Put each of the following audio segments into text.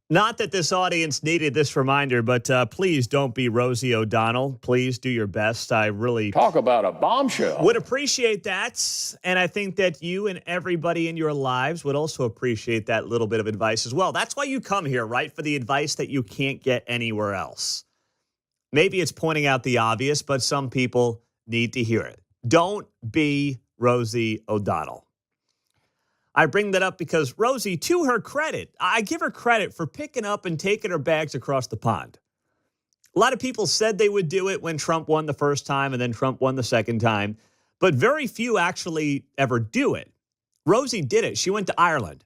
Not that this audience needed this reminder, but please don't be Rosie O'Donnell. Please do your best. I really Talk about a bombshell. would appreciate that. And I think that you and everybody in your lives would also appreciate that little bit of advice as well. That's why you come here, right? For the advice that you can't get anywhere else. Maybe it's pointing out the obvious, but some people need to hear it. Don't be Rosie O'Donnell. I bring that up because Rosie, to her credit, I give her credit for picking up and taking her bags across the pond. A lot of people said they would do it when Trump won the first time and then Trump won the second time, but very few actually ever do it. Rosie did it. She went to Ireland.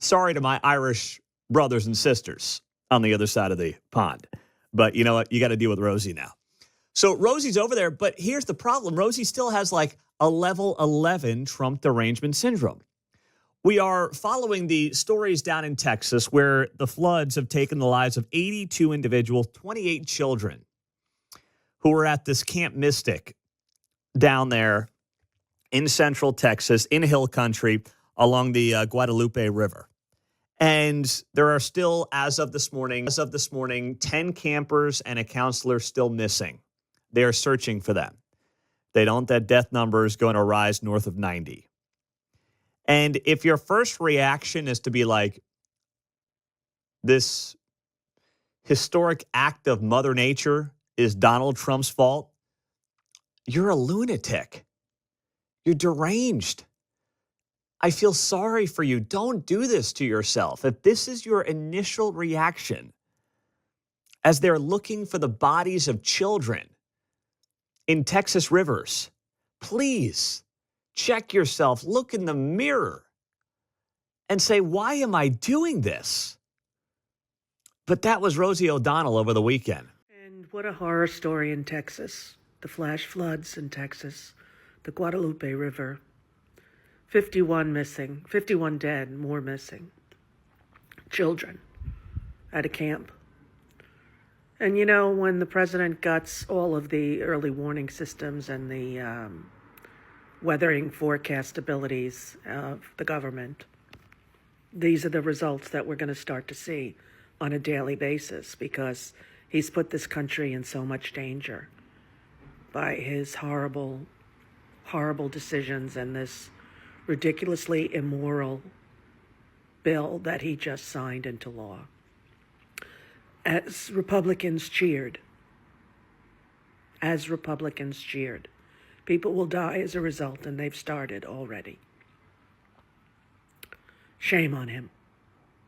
Sorry to my Irish brothers and sisters on the other side of the pond, but you know what? You got to deal with Rosie now. So Rosie's over there, but here's the problem. Rosie still has like a level 11 Trump derangement syndrome. We are following the stories down in Texas where the floods have taken the lives of 82 individuals, 28 children who were at this Camp Mystic down there in central Texas, in hill country, along the Guadalupe River. And there are still, as of this morning, 10 campers and a counselor still missing. They are searching for them. They don't, that death number is going to rise north of 90. And if your first reaction is to be like, this historic act of Mother Nature is Donald Trump's fault, you're a lunatic. You're deranged. I feel sorry for you. Don't do this to yourself. If this is your initial reaction as they're looking for the bodies of children in Texas rivers, please check yourself, look in the mirror, and say, why am I doing this? But that was Rosie O'Donnell over the weekend. And what a horror story in Texas. The flash floods in Texas, the Guadalupe River. 51 missing, 51 dead, more missing. Children at a camp. And you know, when the president guts all of the early warning systems and the weathering forecast abilities of the government, these are the results that we're going to start to see on a daily basis because he's put this country in so much danger by his horrible, horrible decisions and this ridiculously immoral bill that he just signed into law. As Republicans cheered, people will die as a result, and they've started already. Shame on him.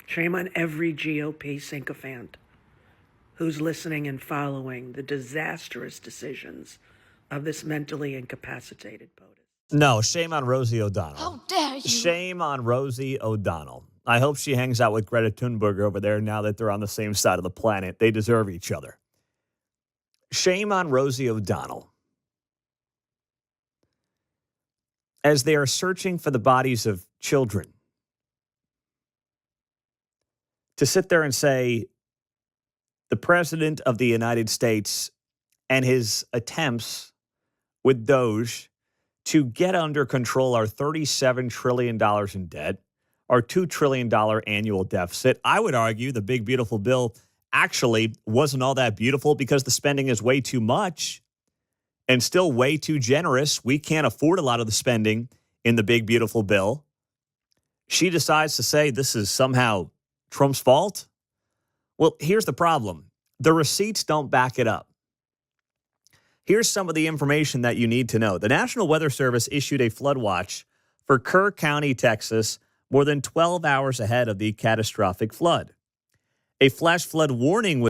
Shame on every GOP sycophant who's listening and following the disastrous decisions of this mentally incapacitated POTUS. No, shame on Rosie O'Donnell. How dare you? Shame on Rosie O'Donnell. I hope she hangs out with Greta Thunberg over there now that they're on the same side of the planet. They deserve each other. Shame on Rosie O'Donnell. As they are searching for the bodies of children, to sit there and say the President of the United States and his attempts with Doge to get under control our $37 trillion in debt, our $2 trillion annual deficit. I would argue the big, beautiful bill actually wasn't all that beautiful because the spending is way too much and still way too generous. We can't afford a lot of the spending in the big, beautiful bill. She decides to say this is somehow Trump's fault. Well, here's the problem. The receipts don't back it up. Here's some of the information that you need to know. The National Weather Service issued a flood watch for Kerr County, Texas, more than 12 hours ahead of the catastrophic flood. A flash flood warning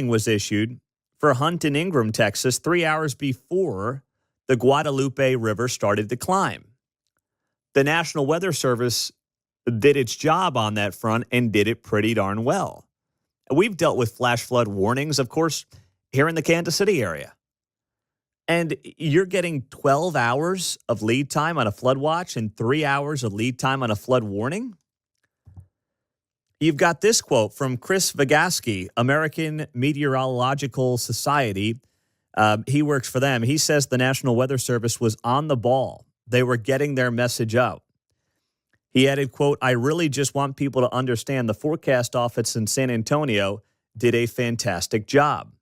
was issued for Hunt and Ingram, Texas, 3 hours before the Guadalupe River started to climb. The National Weather Service did its job on that front and did it pretty darn well. We've dealt with flash flood warnings, of course, here in the Kansas City area. And you're getting 12 hours of lead time on a flood watch and 3 hours of lead time on a flood warning? You've got this quote from Chris Vygotsky, American Meteorological Society. He works for them. He says the National Weather Service was on the ball. They were getting their message out. He added, quote, "I really just want people to understand the forecast office in San Antonio did a fantastic job."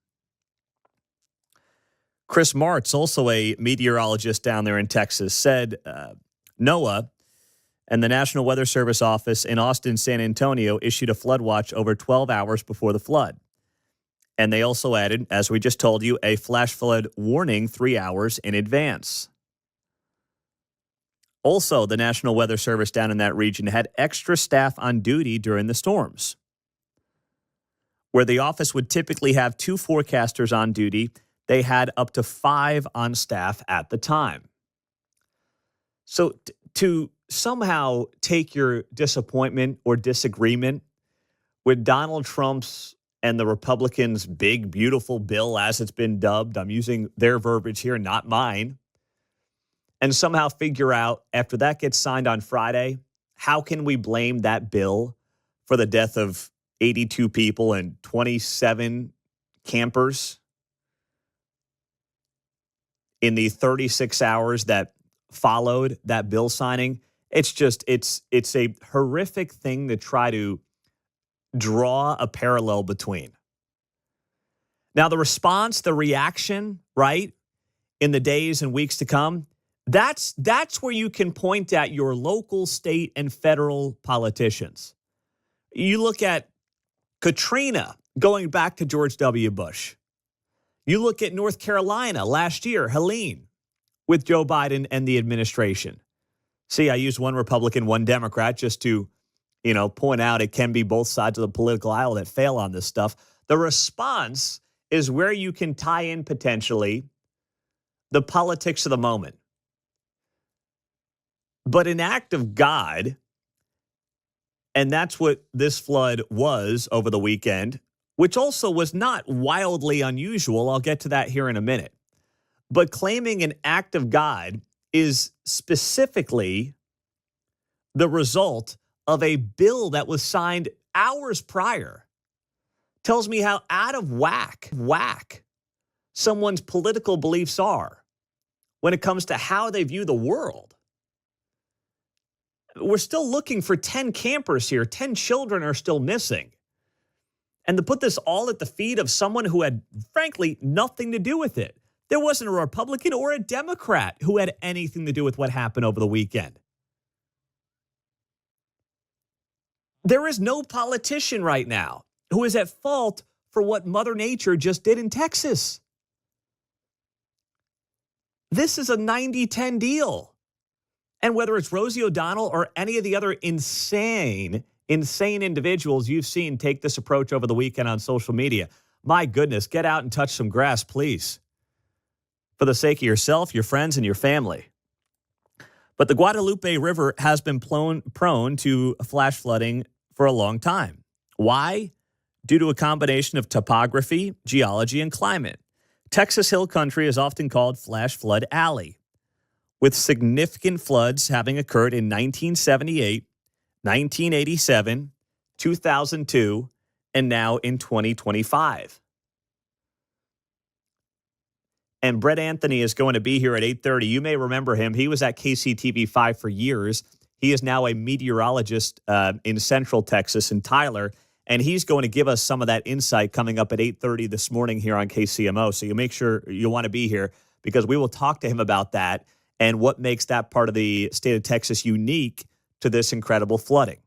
Chris Martz, also a meteorologist down there in Texas, said NOAA and the National Weather Service office in Austin, San Antonio issued a flood watch over 12 hours before the flood. And they also added, as we just told you, a flash flood warning 3 hours in advance. Also, the National Weather Service down in that region had extra staff on duty during the storms, where the office would typically have 2 forecasters on duty. They had up to 5 on staff at the time. So to somehow take your disappointment or disagreement with Donald Trump's and the Republicans' big, beautiful bill, as it's been dubbed, I'm using their verbiage here, not mine, and somehow figure out after that gets signed on Friday, how can we blame that bill for the death of 82 people and 27 campers in the 36 hours that followed that bill signing? It's a horrific thing to try to draw a parallel between. Now, the response, the reaction, right, in the days and weeks to come, that's where you can point at your local, state, and federal politicians. You look at Katrina going back to George W. Bush. You look at North Carolina last year, Helene, with Joe Biden and the administration. See, I used one Republican, one Democrat just to, point out it can be both sides of the political aisle that fail on this stuff. The response is where you can tie in potentially the politics of the moment. But an act of God, and that's what this flood was over the weekend, which also was not wildly unusual. I'll get to that here in a minute. But claiming an act of God is specifically the result of a bill that was signed hours prior. Tells me how out of whack someone's political beliefs are when it comes to how they view the world. We're still looking for 10 campers here. 10 children are still missing. And to put this all at the feet of someone who had, frankly, nothing to do with it. There wasn't a Republican or a Democrat who had anything to do with what happened over the weekend. There is no politician right now who is at fault for what Mother Nature just did in Texas. This is a 90-10 deal. And whether it's Rosie O'Donnell or any of the other insane individuals you've seen take this approach over the weekend on social media, my goodness, get out and touch some grass, please, for the sake of yourself, your friends, and your family. But the Guadalupe River has been prone to flash flooding for a long time. Why? Due to a combination of topography, geology, and climate. Texas Hill Country is often called Flash Flood Alley, with significant floods having occurred in 1978, 1987, 2002, and now in 2025. And Brett Anthony is going to be here at 8:30. You may remember him. He was at KCTV5 for years. He is now a meteorologist in Central Texas in Tyler, and he's going to give us some of that insight coming up at 8:30 this morning here on KCMO. So you make sure you want to be here because we will talk to him about that and what makes that part of the state of Texas unique to this incredible flooding.